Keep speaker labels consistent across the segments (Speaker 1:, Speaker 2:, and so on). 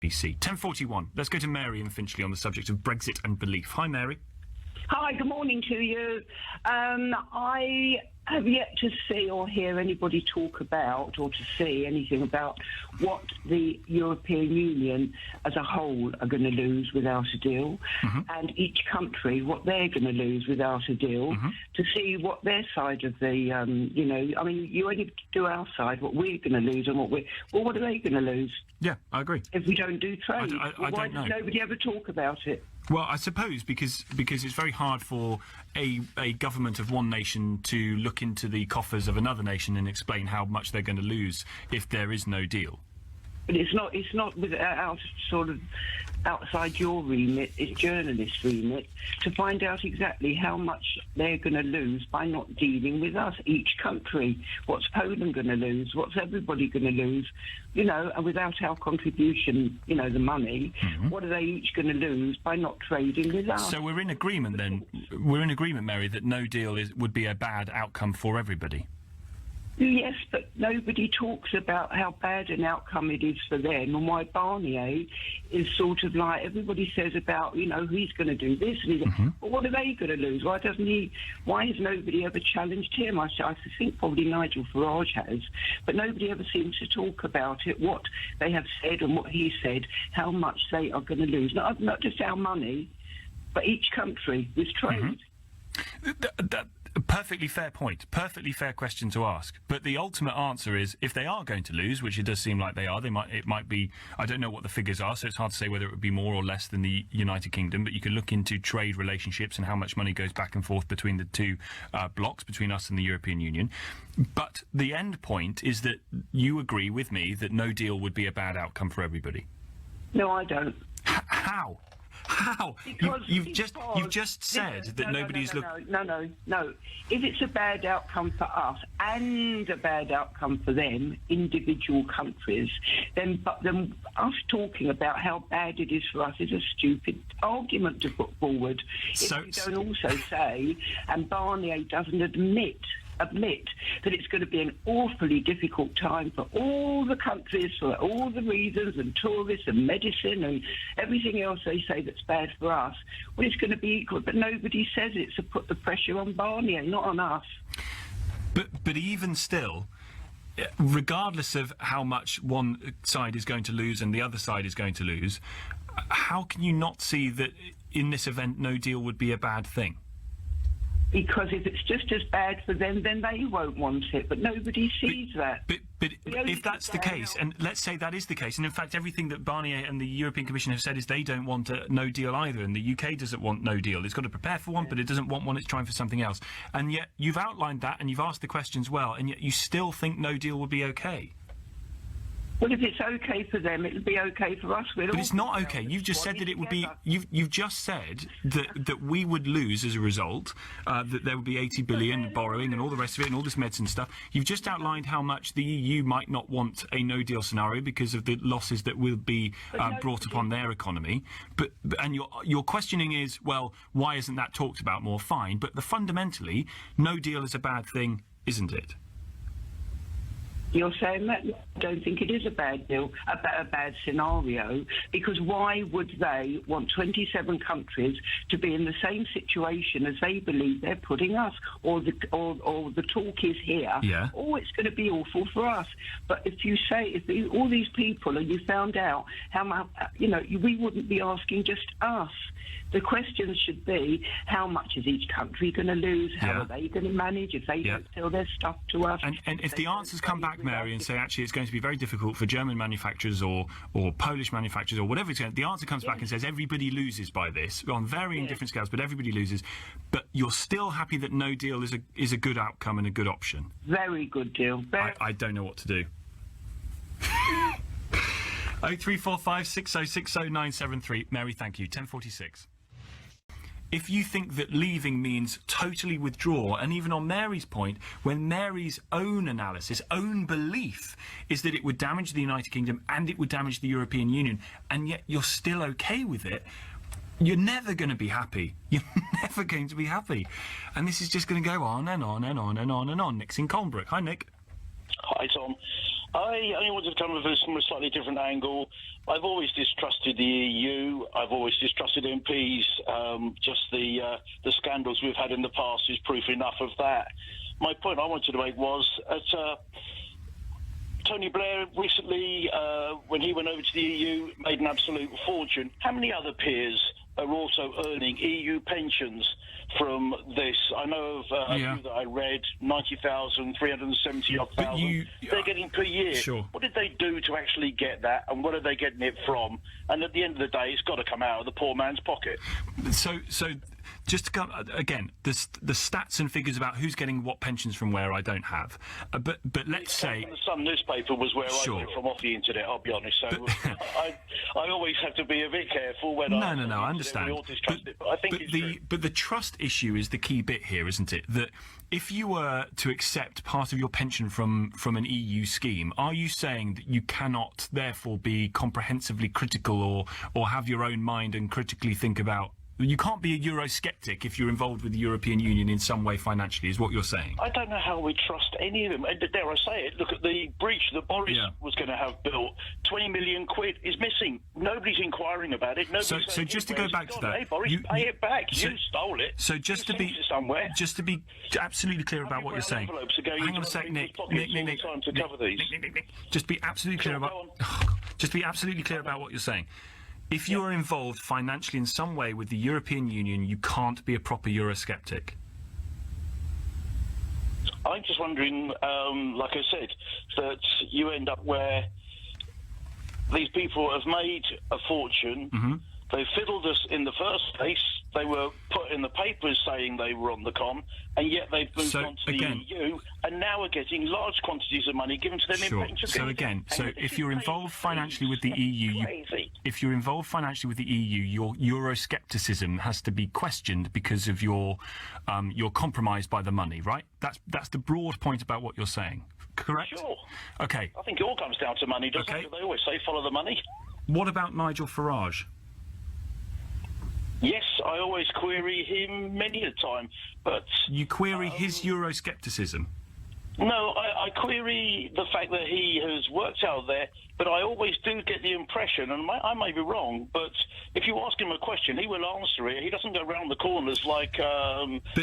Speaker 1: BBC. 10:41. Let's go to Mary in Finchley on the subject of Brexit and belief. Hi, Mary.
Speaker 2: Hi, good morning to you. I have yet to see or hear anybody talk about or to see anything about what the European Union as a whole are going to lose without a deal, and each country what they're going to lose without a deal, to see what their side of the, you only do our side, what we're going to lose and what are they going to lose?
Speaker 1: Yeah, I agree.
Speaker 2: If we don't do trade,
Speaker 1: why
Speaker 2: does nobody ever talk about it?
Speaker 1: Well, I suppose because it's very hard for a government of one nation to look into the coffers of another nation and explain how much they're going to lose if there is no deal.
Speaker 2: But it's not without sort of outside your remit, it's journalists' remit, to find out exactly how much they're going to lose by not dealing with us, each country. What's Poland going to lose? What's everybody going to lose? And without our contribution, the money, what are they each going to lose by not trading with us?
Speaker 1: So we're in agreement then, Mary, that no deal would be a bad outcome for everybody.
Speaker 2: Yes, but nobody talks about how bad an outcome it is for them, and why Barnier is sort of like, everybody says about, he's going to do this, and well, what are they going to lose? Why has nobody ever challenged him? I think probably Nigel Farage has, but nobody ever seems to talk about it, what they have said and what he said, how much they are going to lose. Not just our money, but each country with trade.
Speaker 1: Perfectly fair point. Perfectly fair question to ask. But the ultimate answer is, if they are going to lose, which it does seem like they are, it might be, I don't know what the figures are, so it's hard to say whether it would be more or less than the United Kingdom, but you can look into trade relationships and how much money goes back and forth between the two blocks, between us and the European Union. But the end point is that you agree with me that no deal would be a bad outcome for everybody.
Speaker 2: No, I don't.
Speaker 1: How? How? You've just said that nobody's looking...
Speaker 2: No. If it's a bad outcome for us and a bad outcome for them, individual countries, then us talking about how bad it is for us is a stupid argument to put forward. If you don't also say, and Barnier doesn't admit that it's going to be an awfully difficult time for all the countries for all the reasons, and tourists and medicine and everything else they say that's bad for us. Well, it's going to be equal, but nobody says it, so put the pressure on Barnier, not on us.
Speaker 1: But even still, regardless of how much one side is going to lose and the other side is going to lose, how can you not see that in this event no deal would be a bad thing?
Speaker 2: Because if it's just as bad for them, then they won't want it. But nobody sees that.
Speaker 1: But if that's the case, and let's say that is the case, and in fact everything that Barnier and the European Commission have said is they don't want a no deal either, and the UK doesn't want no deal. It's got to prepare for one, but it doesn't want one. It's trying for something else. And yet you've outlined that, and you've asked the questions well, and yet you still think no deal will be okay.
Speaker 2: Well, if it's okay for them, it'll be okay for us.
Speaker 1: But it's not okay. You've just said that it would be. You've just said that we would lose as a result. That there would be 80 billion borrowing and all the rest of it, and all this medicine stuff. You've just outlined how much the EU might not want a no-deal scenario because of the losses that will be brought upon their economy. And your questioning is, well, why isn't that talked about more? Fine, but fundamentally, no deal is a bad thing, isn't it?
Speaker 2: You're saying that? I don't think it is a bad deal, a bad scenario, because why would they want 27 countries to be in the same situation as they believe they're putting us, or the talk is here?
Speaker 1: Yeah.
Speaker 2: Oh, it's going to be awful for us. But if you say, all these people, and you found out how much, we wouldn't be asking just us. The questions should be, how much is each country going to lose? How are they going to manage if they don't sell their stuff to us?
Speaker 1: And if the answers come back, Mary, and say, actually, it's going to be very difficult for German manufacturers or Polish manufacturers or whatever it's going to, the answer comes back and says everybody loses by this, on varying different scales, but everybody loses. But you're still happy that no deal is a good outcome and a good option?
Speaker 2: Very good deal.
Speaker 1: I don't know what to do. 0345 6060 973. Mary, thank you. 10:46. If you think that leaving means totally withdraw, and even on Mary's point, when Mary's own analysis, own belief, is that it would damage the United Kingdom and it would damage the European Union, and yet you're still okay with it, you're never going to be happy. You're never going to be happy. And this is just going to go on and on and on and on and on. Nick's in Colnbrook. Hi, Nick.
Speaker 3: Hi, Tom. I only wanted to come from a slightly different angle. I've always distrusted the EU. I've always distrusted MPs. Just the scandals we've had in the past is proof enough of that. My point I wanted to make was that Tony Blair recently, when he went over to the EU, made an absolute fortune. How many other peers are also earning EU pensions from this? I know of a few that I read, 90,000, 370 odd thousand. They're getting per year.
Speaker 1: Sure.
Speaker 3: What did they do to actually get that, and what are they getting it from? And at the end of the day, it's got to come out of the poor man's pocket.
Speaker 1: So just to come again, the stats and figures about who's getting what pensions from where I don't have. But let's say
Speaker 3: the Sun newspaper was where
Speaker 1: Sure.
Speaker 3: I got it from off the internet. I'll be honest. So I always have to be a bit careful when
Speaker 1: No, I understand.
Speaker 3: We all distrust it, but I think it's true.
Speaker 1: But the trust issue is the key bit here, isn't it? That if you were to accept part of your pension from an EU scheme, are you saying that you cannot therefore be comprehensively critical or have your own mind and critically think about? You can't be a Eurosceptic if you're involved with the European Union in some way financially, is what you're saying.
Speaker 3: I don't know how we trust any of them. And dare I say it, look at the breach that Boris was going to have built. 20 million quid is missing. Nobody's inquiring about it.
Speaker 1: So just to go back to that,
Speaker 3: hey, Boris, pay it back. You stole it.
Speaker 1: So just to be absolutely clear about what you're saying. Hang on a sec, Nick. Just be absolutely clear about what you're saying. If you are involved financially in some way with the European Union, you can't be a proper Eurosceptic.
Speaker 3: I'm just wondering, like I said, that you end up where these people have made a fortune. Mm-hmm. They fiddled us in the first place. They were put in the papers saying they were on the con, and yet they've moved on to the EU, and now are getting large quantities of money given to them in pension.
Speaker 1: So if you're involved financially with the EU, your Euroscepticism has to be questioned because of you're compromised by the money, right? That's the broad point about what you're saying, correct?
Speaker 3: Sure.
Speaker 1: Okay.
Speaker 3: I think it all comes down to money, doesn't it? They always say follow the money.
Speaker 1: What about Nigel Farage?
Speaker 3: Yes, I always query him many a time, but...
Speaker 1: You query his Euroscepticism?
Speaker 3: No, I query the fact that he has worked out there, but I always do get the impression, and I may be wrong, but if you ask him a question, he will answer it. He doesn't go round the corners like...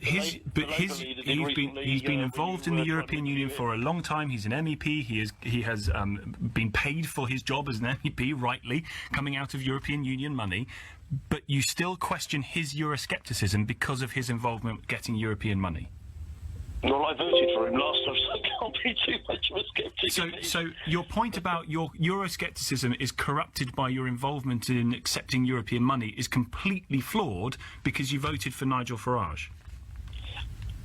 Speaker 3: he's
Speaker 1: been involved in the European Union for a long time. He's an MEP. He has been paid for his job as an MEP, rightly, coming out of European Union money. But you still question his Euroscepticism because of his involvement getting European money.
Speaker 3: Well, I voted for him last time, so I can't be too much of a sceptic.
Speaker 1: So your point about your Euroscepticism is corrupted by your involvement in accepting European money is completely flawed because you voted for Nigel Farage.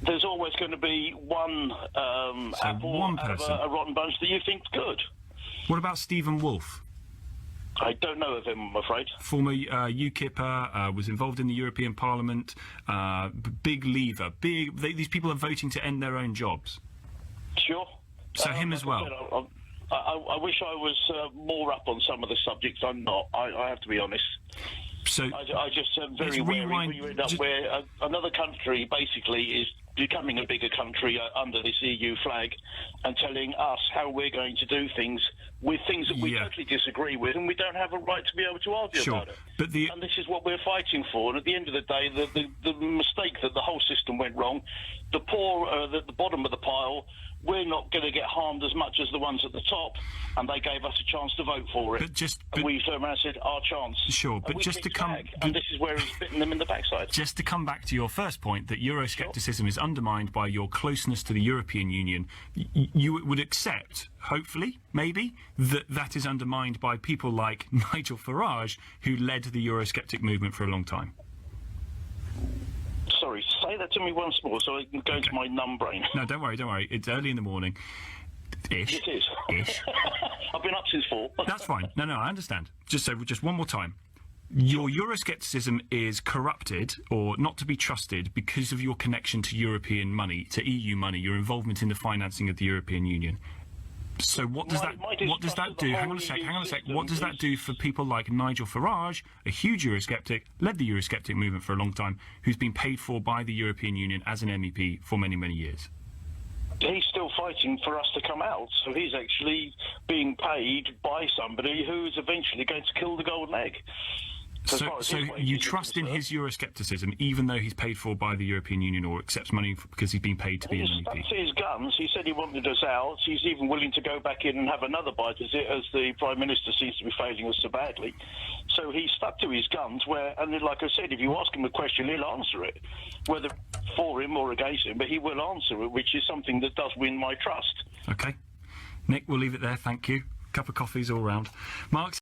Speaker 3: There's always going to be one apple
Speaker 1: one
Speaker 3: out of
Speaker 1: person.
Speaker 3: a rotten bunch that you think's good.
Speaker 1: What about Stephen Wolfe?
Speaker 3: I don't know of him, I'm afraid.
Speaker 1: Former UKIPper, was involved in the European Parliament, big lever. These people are voting to end their own jobs.
Speaker 3: Sure.
Speaker 1: So him as well.
Speaker 3: I wish I was more up on some of the subjects. I'm not. I have to be honest.
Speaker 1: So
Speaker 3: I just very wary when you end up where another country basically is becoming a bigger country under this EU flag and telling us how we're going to do things with things that we totally disagree with, and we don't have a right to be able to argue about it. And this is what we're fighting for. And at the end of the day, the mistake that the whole system went wrong, the poor at the bottom of the pile, we're not going to get harmed as much as the ones at the top, and they gave us a chance to vote for it. And we turned around and said, our chance.
Speaker 1: Sure, but just to come...
Speaker 3: And this is where it's bitten them in the backside.
Speaker 1: Just to come back to your first point, that Euroscepticism is undermined by your closeness to the European Union, you would accept, hopefully, maybe, that is undermined by people like Nigel Farage, who led the Eurosceptic movement for a long time.
Speaker 3: Sorry, say that to me once more so I can go into my numb brain.
Speaker 1: No, don't worry. It's early in the morning. Ish.
Speaker 3: It is.
Speaker 1: Ish.
Speaker 3: I've been up since 4.
Speaker 1: That's fine. No, I understand. Just one more time. Your Euroscepticism is corrupted or not to be trusted because of your connection to European money, to EU money, your involvement in the financing of the European Union. So what does that do? Hang on a sec. What does that do for people like Nigel Farage, a huge Eurosceptic, led the Eurosceptic movement for a long time, who's been paid for by the European Union as an MEP for many, many years?
Speaker 3: he's still fighting for us to come out. So he's actually being paid by somebody who is eventually going to kill the golden egg.
Speaker 1: So you trust in his Euroscepticism, even though he's paid for by the European Union or accepts money because he's been paid to be an
Speaker 3: He's
Speaker 1: MEP?
Speaker 3: stuck to his guns. He said he wanted us out. He's even willing to go back in and have another bite as the Prime Minister seems to be failing us so badly. So he's stuck to his guns, and then, like I said, if you ask him a question, he'll answer it, whether for him or against him, but he will answer it, which is something that does win my trust.
Speaker 1: OK. Nick, we'll leave it there. Thank you. Cup of coffees all round. Mark.